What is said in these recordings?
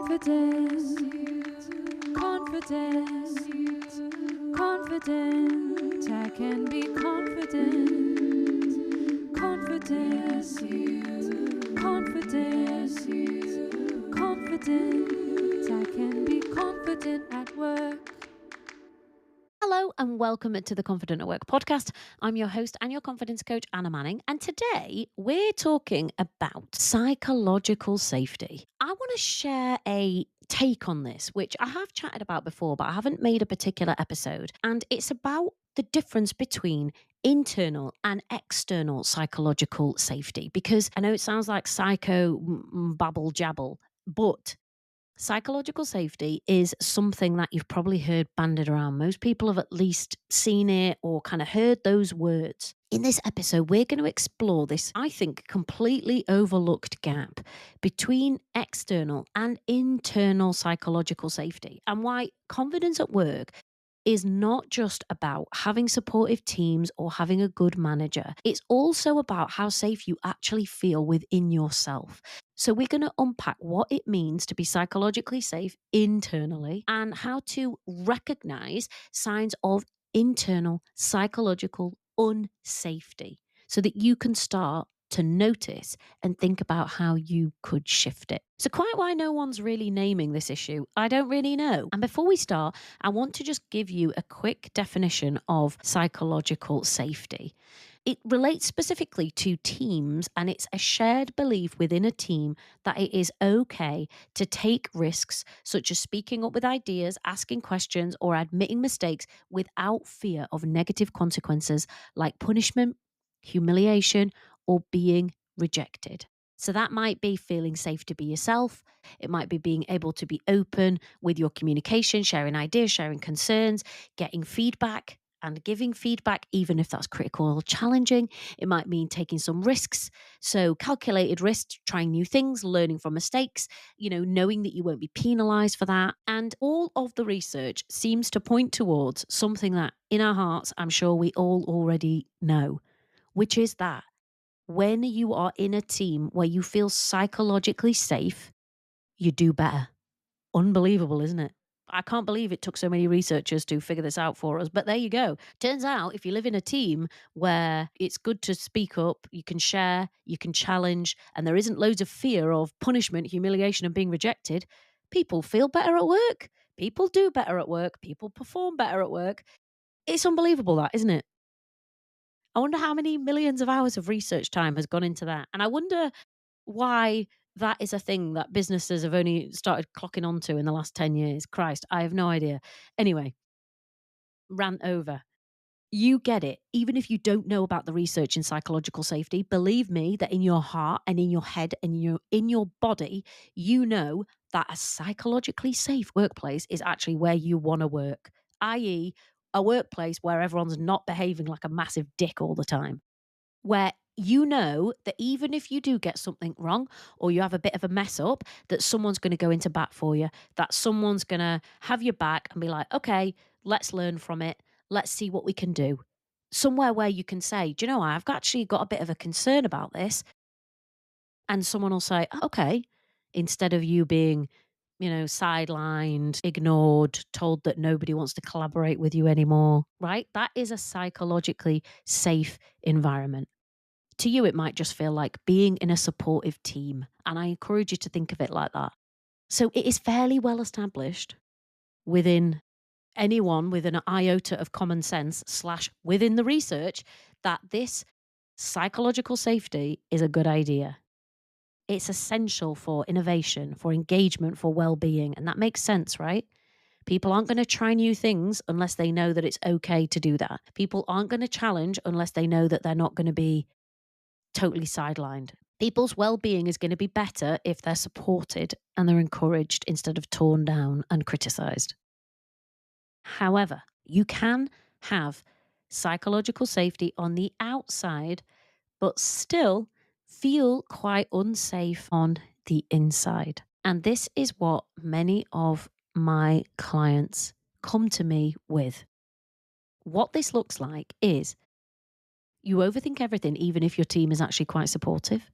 Confident, confident, confident. I can be confident, confident, confident, confident. I can be confident at work. Hello and welcome to the Confident at Work podcast. I'm your host and your confidence coach, Anna Manning. And today we're talking about psychological safety. I want to share a take on this, which I have chatted about before, but I haven't made a particular episode. And it's about the difference between internal and external psychological safety. Because I know it sounds like psycho babble jabble, but psychological safety is something that you've probably heard banded around. Most people have at least seen it or kind of heard those words. In this episode, we're going to explore this, I think, completely overlooked gap between external and internal psychological safety and why confidence at work is not just about having supportive teams or having a good manager. It's also about how safe you actually feel within yourself. So we're going to unpack what it means to be psychologically safe internally and how to recognize signs of internal psychological unsafety so that you can start to notice and think about how you could shift it. So quite why no one's really naming this issue, I don't really know. And before we start, I want to just give you a quick definition of psychological safety. It relates specifically to teams, and it's a shared belief within a team that it is okay to take risks, such as speaking up with ideas, asking questions, or admitting mistakes without fear of negative consequences like punishment, humiliation, or being rejected. So that might be feeling safe to be yourself. It might be being able to be open with your communication, sharing ideas, sharing concerns, getting feedback and giving feedback, even if that's critical or challenging. It might mean taking some risks. So calculated risks, trying new things, learning from mistakes, knowing that you won't be penalized for that. And all of the research seems to point towards something that in our hearts, I'm sure we all already know, which is that when you are in a team where you feel psychologically safe, you do better. Unbelievable, isn't it? I can't believe it took so many researchers to figure this out for us, but there you go. Turns out if you live in a team where it's good to speak up, you can share, you can challenge, and there isn't loads of fear of punishment, humiliation, and being rejected, people feel better at work. People do better at work. People perform better at work. It's unbelievable, that, isn't it? I wonder how many millions of hours of research time has gone into that. And I wonder why that is a thing that businesses have only started clocking onto in the last 10 years. Christ, I have no idea. Anyway, rant over. You get it. Even if you don't know about the research in psychological safety, believe me that in your heart and in your head and in your body, you know that a psychologically safe workplace is actually where you want to work, i.e., a workplace where everyone's not behaving like a massive dick all the time, where you know that even if you do get something wrong or you have a bit of a mess up, that someone's going to go into bat for you, that someone's going to have your back and be like, okay, let's learn from it. Let's see what we can do. Somewhere where you can say, do you know, I've actually got a bit of a concern about this. And someone will say, okay, instead of you being, sidelined, ignored, told that nobody wants to collaborate with you anymore, right? That is a psychologically safe environment. To you, it might just feel like being in a supportive team. And I encourage you to think of it like that. So it is fairly well established within anyone with an iota of common sense / within the research that this psychological safety is a good idea. It's essential for innovation, for engagement, for well-being. And that makes sense, right? People aren't going to try new things unless they know that it's okay to do that. People aren't going to challenge unless they know that they're not going to be totally sidelined. People's well-being is going to be better if they're supported and they're encouraged instead of torn down and criticized. However, you can have psychological safety on the outside, but still feel quite unsafe on the inside. And this is what many of my clients come to me with. What this looks like is you overthink everything, even if your team is actually quite supportive.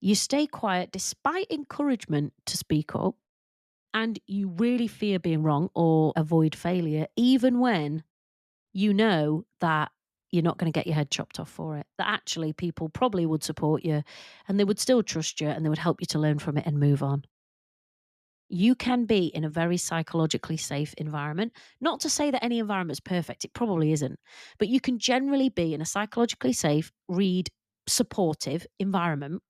You stay quiet despite encouragement to speak up. And you really fear being wrong or avoid failure, even when you know that you're not going to get your head chopped off for it. That actually people probably would support you and they would still trust you and they would help you to learn from it and move on. You can be in a very psychologically safe environment. Not to say that any environment is perfect, it probably isn't. But you can generally be in a psychologically safe, supportive environment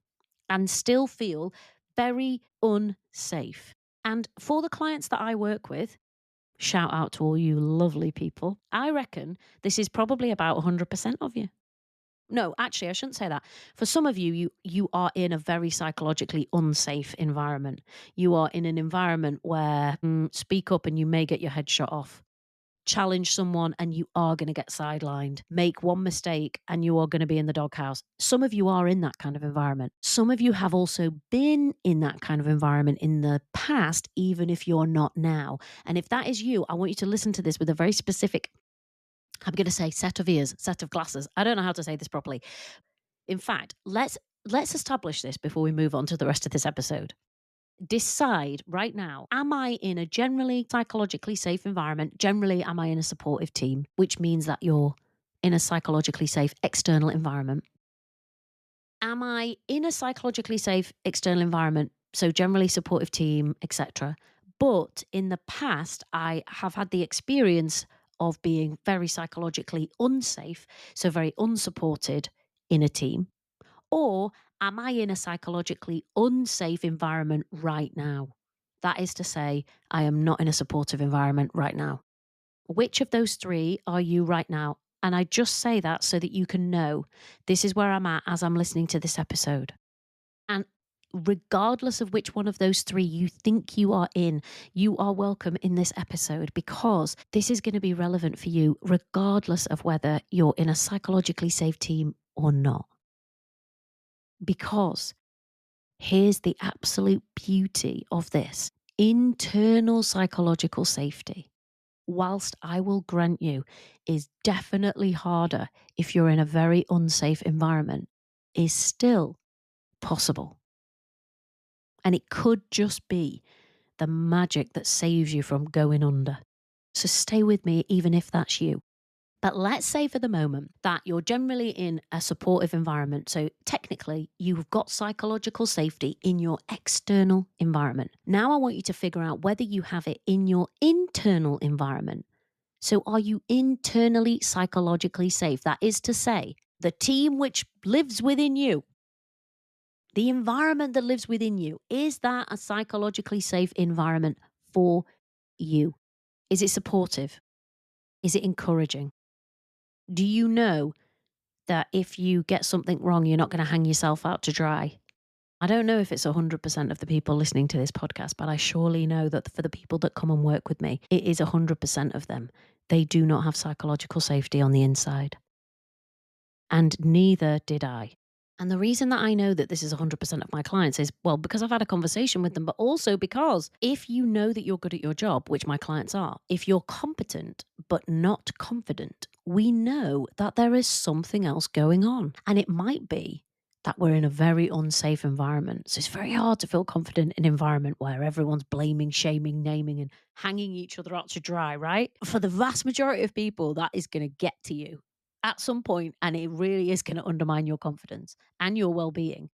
and still feel very unsafe. And for the clients that I work with, shout out to all you lovely people, I reckon this is probably about 100% of you. No, actually, I shouldn't say that. For some of you, you are in a very psychologically unsafe environment. You are in an environment where speak up and you may get your head shot off. Challenge someone and you are going to get sidelined. Make one mistake and you are going to be in the doghouse. Some of you are in that kind of environment. Some of you have also been in that kind of environment in the past, even if you're not now. And if that is you, I want you to listen to this with a very specific, I'm going to say, set of ears, set of glasses. I don't know how to say this properly. In fact, let's establish this before we move on to the rest of this episode. Decide right now, am I in a generally psychologically safe environment? Generally, am I in a supportive team? Which means that you're in a psychologically safe external environment. Am I in a psychologically safe external environment? So generally supportive team, etc. But in the past, I have had the experience of being very psychologically unsafe, so very unsupported in a team. Or am I in a psychologically unsafe environment right now? That is to say, I am not in a supportive environment right now. Which of those three are you right now? And I just say that so that you can know this is where I'm at as I'm listening to this episode. And regardless of which one of those three you think you are in, you are welcome in this episode because this is going to be relevant for you regardless of whether you're in a psychologically safe team or not. Because here's the absolute beauty of this internal psychological safety, whilst I will grant you is definitely harder if you're in a very unsafe environment, is still possible. And it could just be the magic that saves you from going under. So stay with me, even if that's you. But let's say for the moment that you're generally in a supportive environment. So technically, you've got psychological safety in your external environment. Now I want you to figure out whether you have it in your internal environment. So are you internally psychologically safe? That is to say, the team which lives within you, the environment that lives within you, is that a psychologically safe environment for you? Is it supportive? Is it encouraging? Do you know that if you get something wrong, you're not going to hang yourself out to dry? I don't know if it's 100% of the people listening to this podcast, but I surely know that for the people that come and work with me, it is 100% of them. They do not have psychological safety on the inside. And neither did I. And the reason that I know that this is 100% of my clients is, well, because I've had a conversation with them, but also because if you know that you're good at your job, which my clients are, if you're competent but not confident, we know that there is something else going on. And it might be that we're in a very unsafe environment. So it's very hard to feel confident in an environment where everyone's blaming, shaming, naming, and hanging each other out to dry, right? For the vast majority of people, that is going to get to you at some point, and it really is going to undermine your confidence and your well-being.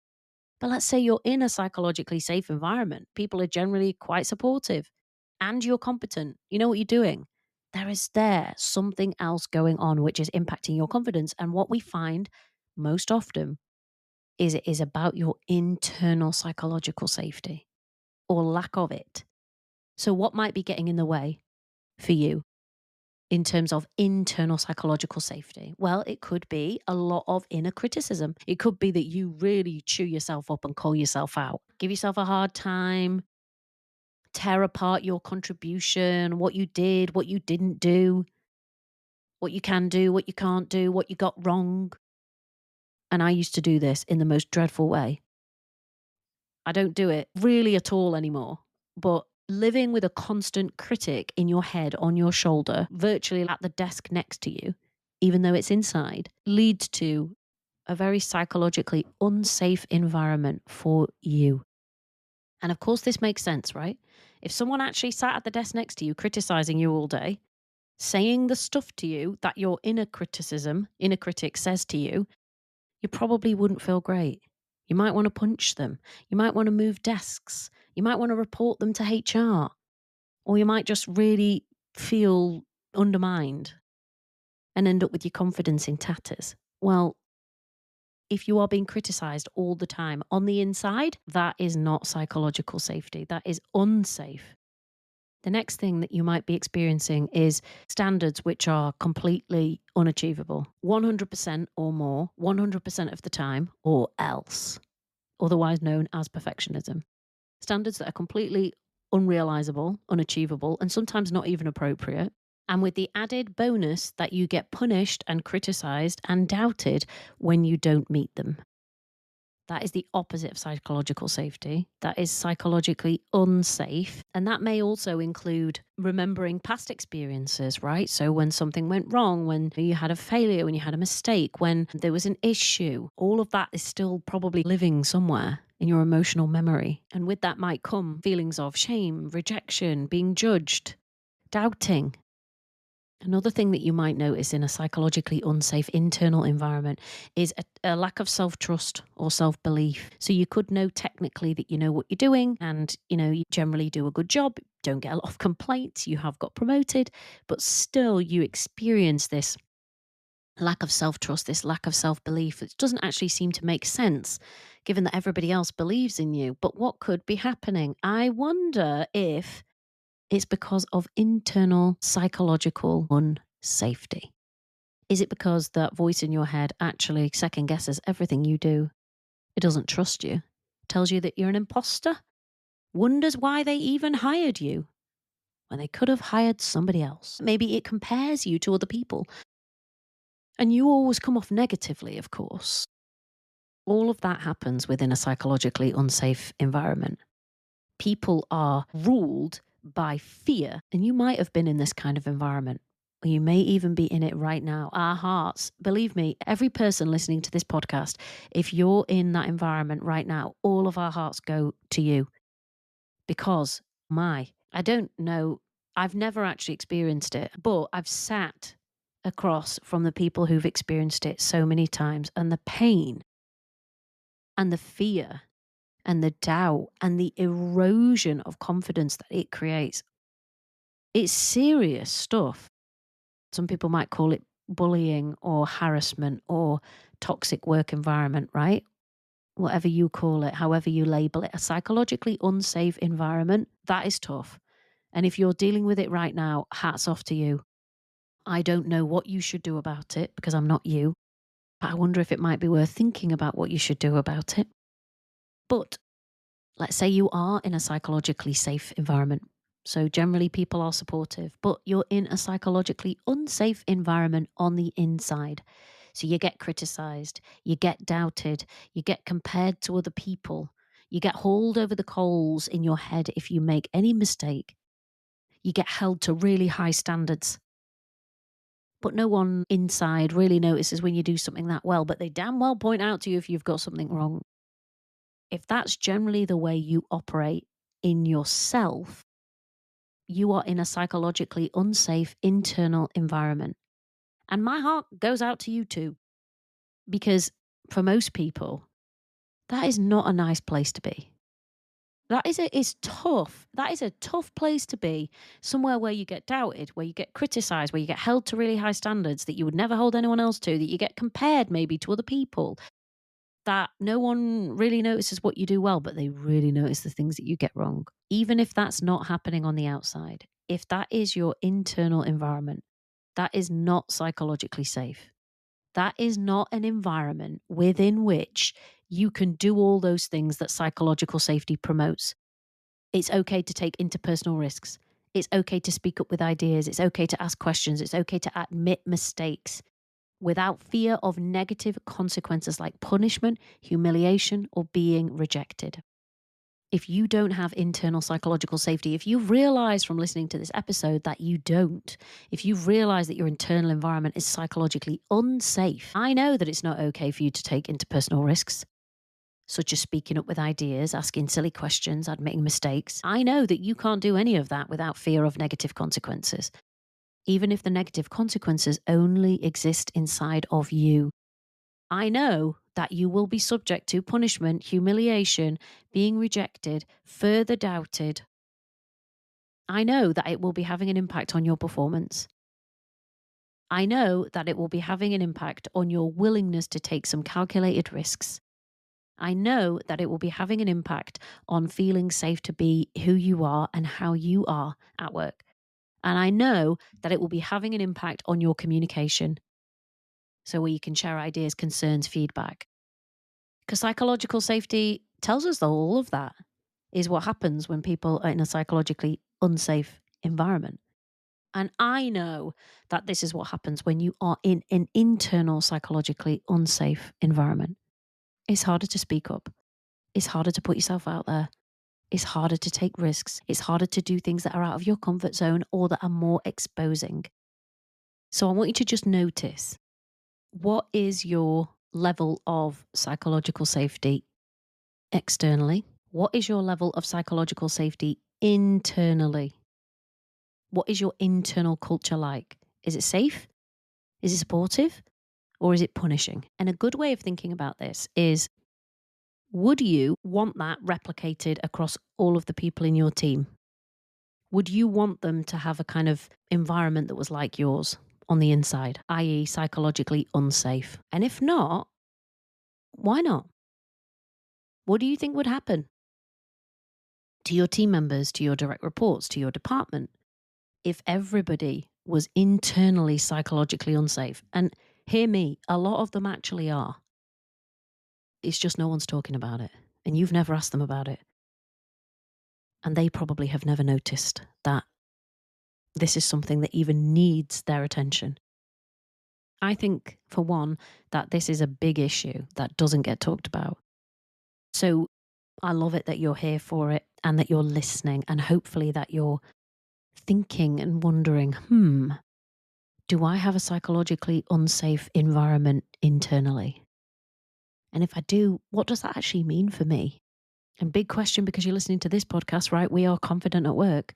But let's say you're in a psychologically safe environment. People are generally quite supportive and you're competent. You know what you're doing. There is something else going on which is impacting your confidence. And what we find most often is it is about your internal psychological safety or lack of it. So what might be getting in the way for you in terms of internal psychological safety? Well, it could be a lot of inner criticism. It could be that you really chew yourself up and call yourself out, give yourself a hard time, tear apart your contribution, what you did, what you didn't do, what you can do, what you can't do, what you got wrong. And I used to do this in the most dreadful way. I don't do it really at all anymore, but living with a constant critic in your head, on your shoulder, virtually at the desk next to you, even though it's inside, leads to a very psychologically unsafe environment for you. And of course, this makes sense, right? If someone actually sat at the desk next to you, criticizing you all day, saying the stuff to you that your inner critic says to you, you probably wouldn't feel great. You might want to punch them. You might want to move desks. You might want to report them to HR. Or you might just really feel undermined and end up with your confidence in tatters. Well, if you are being criticized all the time on the inside, that is not psychological safety. That is unsafe. The next thing that you might be experiencing is standards which are completely unachievable. 100% or more, 100% of the time, or else, otherwise known as perfectionism. Standards that are completely unrealizable, unachievable, and sometimes not even appropriate. And with the added bonus that you get punished and criticized and doubted when you don't meet them. That is the opposite of psychological safety. That is psychologically unsafe. And that may also include remembering past experiences, right? So when something went wrong, when you had a failure, when you had a mistake, when there was an issue, all of that is still probably living somewhere in your emotional memory. And with that might come feelings of shame, rejection, being judged, doubting. Another thing that you might notice in a psychologically unsafe internal environment is a lack of self-trust or self-belief. So you could know technically that you know what you're doing and, you generally do a good job, don't get a lot of complaints, you have got promoted, but still you experience this lack of self-trust, this lack of self-belief. It doesn't actually seem to make sense given that everybody else believes in you. But what could be happening? I wonder if it's because of internal psychological unsafety. Is it because that voice in your head actually second guesses everything you do? It doesn't trust you, tells you that you're an imposter, wonders why they even hired you when they could have hired somebody else. Maybe it compares you to other people. And you always come off negatively, of course. All of that happens within a psychologically unsafe environment. People are ruled by fear. And you might have been in this kind of environment, or you may even be in it right now. Our hearts, believe me, every person listening to this podcast, if you're in that environment right now, all of our hearts go to you. Because, I don't know, I've never actually experienced it, but I've sat across from the people who've experienced it so many times, and the pain and the fear and the doubt and the erosion of confidence that it creates. It's serious stuff. Some people might call it bullying or harassment or toxic work environment, right? Whatever you call it, however you label it, a psychologically unsafe environment, that is tough. And if you're dealing with it right now, hats off to you. I don't know what you should do about it because I'm not you. But I wonder if it might be worth thinking about what you should do about it. But let's say you are in a psychologically safe environment. So generally people are supportive, but you're in a psychologically unsafe environment on the inside. So you get criticized, you get doubted, you get compared to other people, you get hauled over the coals in your head if you make any mistake. You get held to really high standards. But no one inside really notices when you do something that well, but they damn well point out to you if you've got something wrong. If that's generally the way you operate in yourself, you are in a psychologically unsafe internal environment. And my heart goes out to you too. Because for most people, that is not a nice place to be. It's tough. That is a tough place to be. Somewhere where you get doubted, where you get criticized, where you get held to really high standards that you would never hold anyone else to, that you get compared maybe to other people, that no one really notices what you do well, but they really notice the things that you get wrong. Even if that's not happening on the outside, if that is your internal environment, that is not psychologically safe. That is not an environment within which you can do all those things that psychological safety promotes. It's okay to take interpersonal risks. It's okay to speak up with ideas. It's okay to ask questions. It's okay to admit mistakes without fear of negative consequences like punishment, humiliation, or being rejected. If you don't have internal psychological safety, if you've realized from listening to this episode that you don't, if you've realized that your internal environment is psychologically unsafe, I know that it's not okay for you to take interpersonal risks. such as speaking up with ideas, asking silly questions, admitting mistakes. I know that you can't do any of that without fear of negative consequences, even if the negative consequences only exist inside of you. I know that you will be subject to punishment, humiliation, being rejected, further doubted. I know that it will be having an impact on your performance. I know that it will be having an impact on your willingness to take some calculated risks. I know that it will be having an impact on feeling safe to be who you are and how you are at work. And I know that it will be having an impact on your communication. So where you can share ideas, concerns, feedback. Because psychological safety tells us that all of that is what happens when people are in a psychologically unsafe environment. And I know that this is what happens when you are in an internal psychologically unsafe environment. It's harder to speak up. It's harder to put yourself out there. It's harder to take risks. It's harder to do things that are out of your comfort zone or that are more exposing. So I want you to just notice, what is your level of psychological safety externally? What is your level of psychological safety internally? What is your internal culture like? Is it safe? Is it supportive? Or is it punishing? And a good way of thinking about this is, would you want that replicated across all of the people in your team? Would you want them to have a kind of environment that was like yours on the inside, i.e., psychologically unsafe? And if not, why not? What do you think would happen to your team members, to your direct reports, to your department if everybody was internally psychologically unsafe? And hear me, a lot of them actually are. It's just no one's talking about it. And you've never asked them about it. And they probably have never noticed that this is something that even needs their attention. I think, for one, that this is a big issue that doesn't get talked about. So I love it that you're here for it and that you're listening, and hopefully that you're thinking and wondering, do I have a psychologically unsafe environment internally? And if I do, what does that actually mean for me? And big question, because you're listening to this podcast, right? We are confident at work.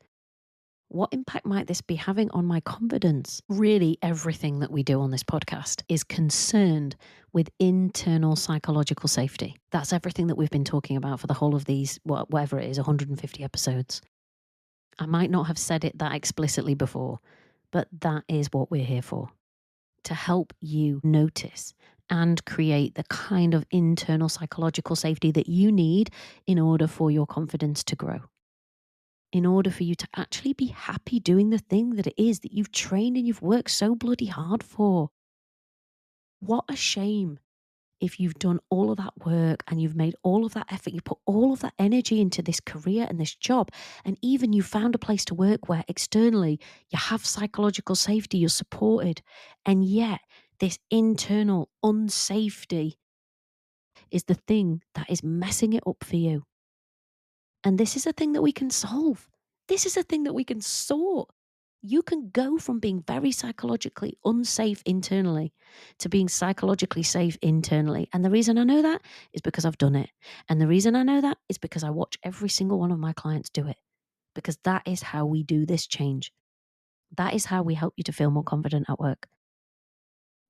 What impact might this be having on my confidence? Really, everything that we do on this podcast is concerned with internal psychological safety. That's everything that we've been talking about for the whole of these, whatever it is, 150 episodes. I might not have said it that explicitly before, but that is what we're here for. To help you notice and create the kind of internal psychological safety that you need in order for your confidence to grow. In order for you to actually be happy doing the thing that it is that you've trained and you've worked so bloody hard for. What a shame if you've done all of that work and you've made all of that effort, you put all of that energy into this career and this job, and even you found a place to work where externally you have psychological safety, you're supported, and yet this internal unsafety is the thing that is messing it up for you. And this is a thing that we can solve. This is a thing that we can sort. You can go from being very psychologically unsafe internally to being psychologically safe internally. And the reason I know that is because I've done it. And the reason I know that is because I watch every single one of my clients do it. Because that is how we do this change. That is how we help you to feel more confident at work.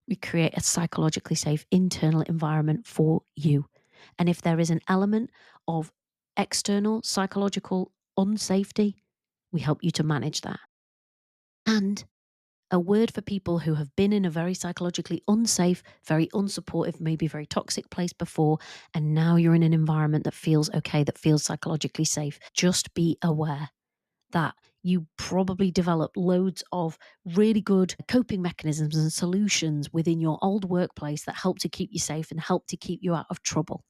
We create a psychologically safe internal environment for you. And if there is an element of external psychological unsafety, we help you to manage that. And a word for people who have been in a very psychologically unsafe, very unsupportive, maybe very toxic place before, and now you're in an environment that feels okay, that feels psychologically safe. Just be aware that you probably developed loads of really good coping mechanisms and solutions within your old workplace that help to keep you safe and help to keep you out of trouble.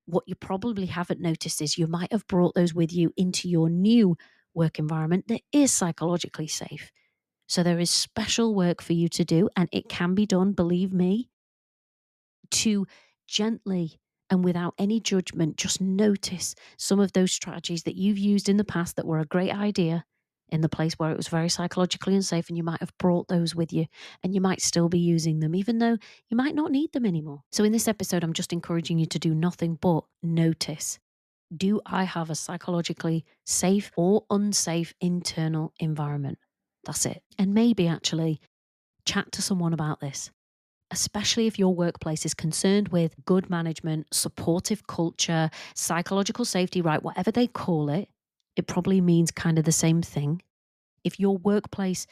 What you probably haven't noticed is you might have brought those with you into your new work environment that is psychologically safe. So there is special work for you to do, and it can be done, believe me, to gently and without any judgment, just notice some of those strategies that you've used in the past that were a great idea, in the place where it was very psychologically unsafe, and you might have brought those with you, and you might still be using them, even though you might not need them anymore. So in this episode, I'm just encouraging you to do nothing but notice. Do I have a psychologically safe or unsafe internal environment? That's it. And maybe actually chat to someone about this, especially if your workplace is concerned with good management, supportive culture, psychological safety, right? Whatever they call it, it probably means kind of the same thing. If your workplace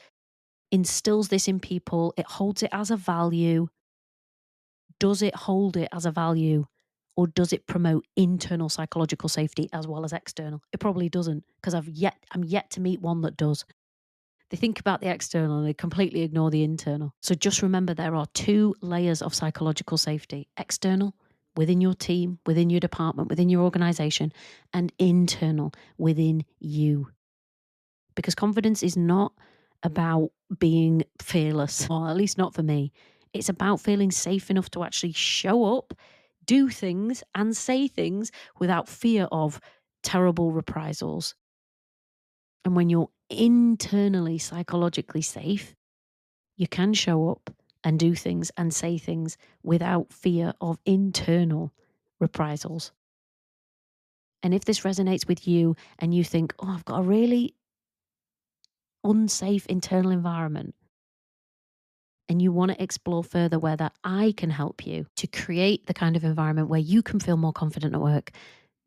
instills this in people, it holds it as a value. Does it hold it as a value, or does it promote internal psychological safety as well as external? It probably doesn't, because I'm yet to meet one that does. They think about the external and they completely ignore the internal. So just remember, there are 2 layers of psychological safety: external, within your team, within your department, within your organization, and internal, within you. Because confidence is not about being fearless, or at least not for me. It's about feeling safe enough to actually show up, do things, and say things without fear of terrible reprisals. And when you're internally psychologically safe, you can show up and do things and say things without fear of internal reprisals. And if this resonates with you and you think, oh, I've got a really unsafe internal environment, and you want to explore further whether I can help you to create the kind of environment where you can feel more confident at work,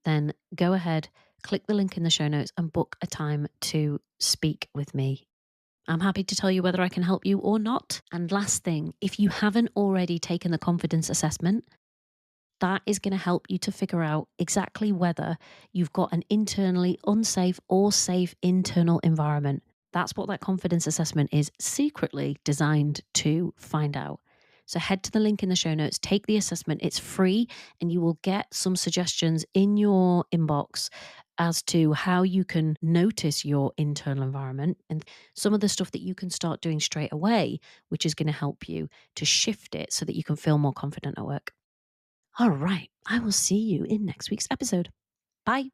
then go ahead, click the link in the show notes and book a time to speak with me. I'm happy to tell you whether I can help you or not. And last thing, if you haven't already taken the confidence assessment, that is going to help you to figure out exactly whether you've got an internally unsafe or safe internal environment. That's what that confidence assessment is secretly designed to find out. So head to the link in the show notes, take the assessment. It's free, and you will get some suggestions in your inbox as to how you can notice your internal environment and some of the stuff that you can start doing straight away, which is going to help you to shift it so that you can feel more confident at work. All right, I will see you in next week's episode. Bye.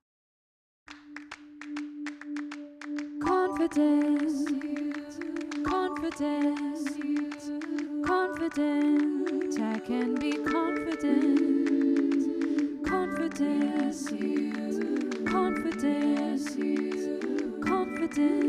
Confidence, confidence, confident. I can be confident. Confidence, confidence, confidence.